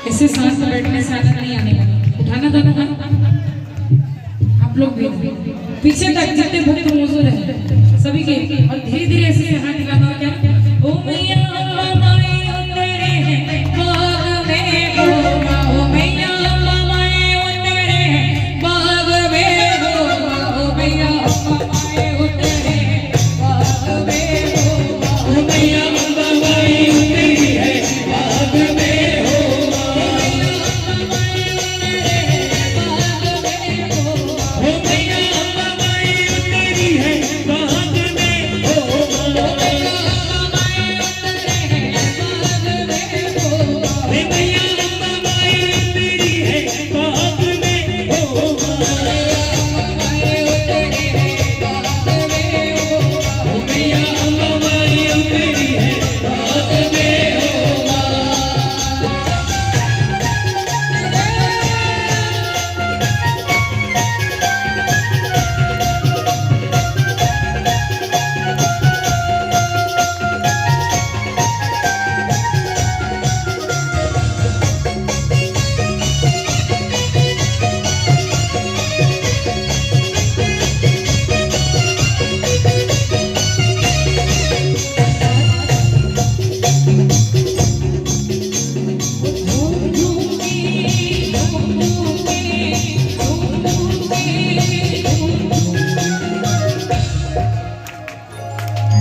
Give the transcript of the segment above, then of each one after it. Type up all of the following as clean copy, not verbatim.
ऐसे सांस बैठने से आदत नहीं आने लगा। उठाना दोनों हाथ, आप लोग भी पीछे तक जितने भक्त मौजूद हैं सभी के, और धीरे धीरे ऐसे हाथ हिलाना। और क्या ओ मैया माई उतरे हैं बाग में हो, ओ मैया माई उतरे हैं बाग में हो, ओ मैया माई उतरे हैं बाग में हो, ओ मैया माई उतरी है बाग में।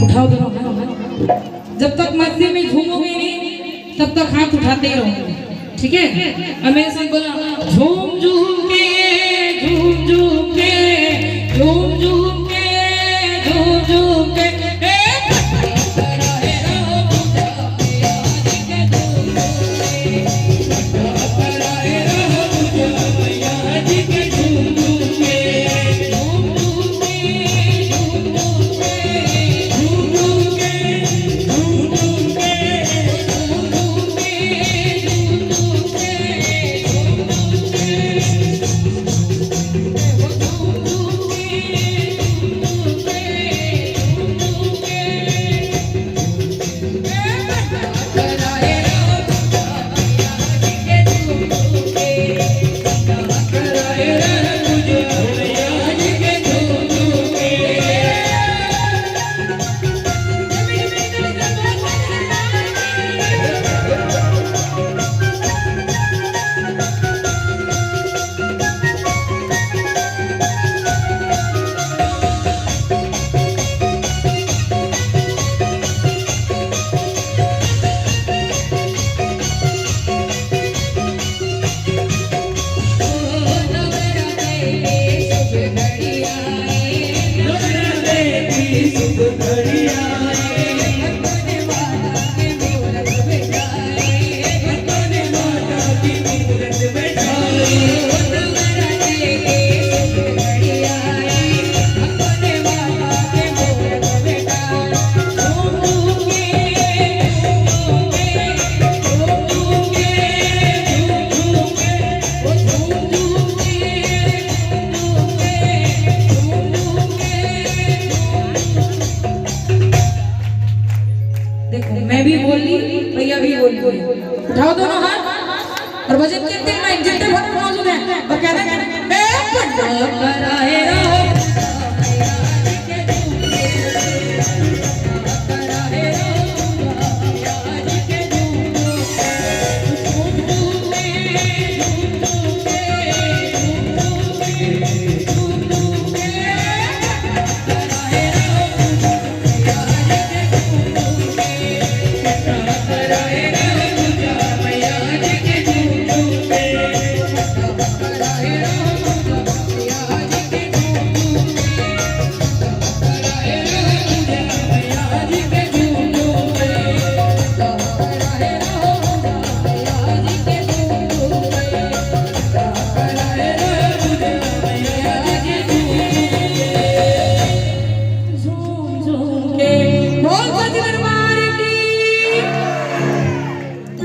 उठाओ दोनों हाथ, जब तक मस्ती में झूमोगे नहीं तब तक हाथ उठाते ही रहोगे, ठीक है? और मेरे साथ बोला झूम झूम के झूम झूम के झूम झूम के झूम झूम के मैं भी बोल ली, भैया भी बोल ली। उठाओ दोनों हाथ और भजन कीर्तन में जितने भक्त मौजूद हैं वो कहना है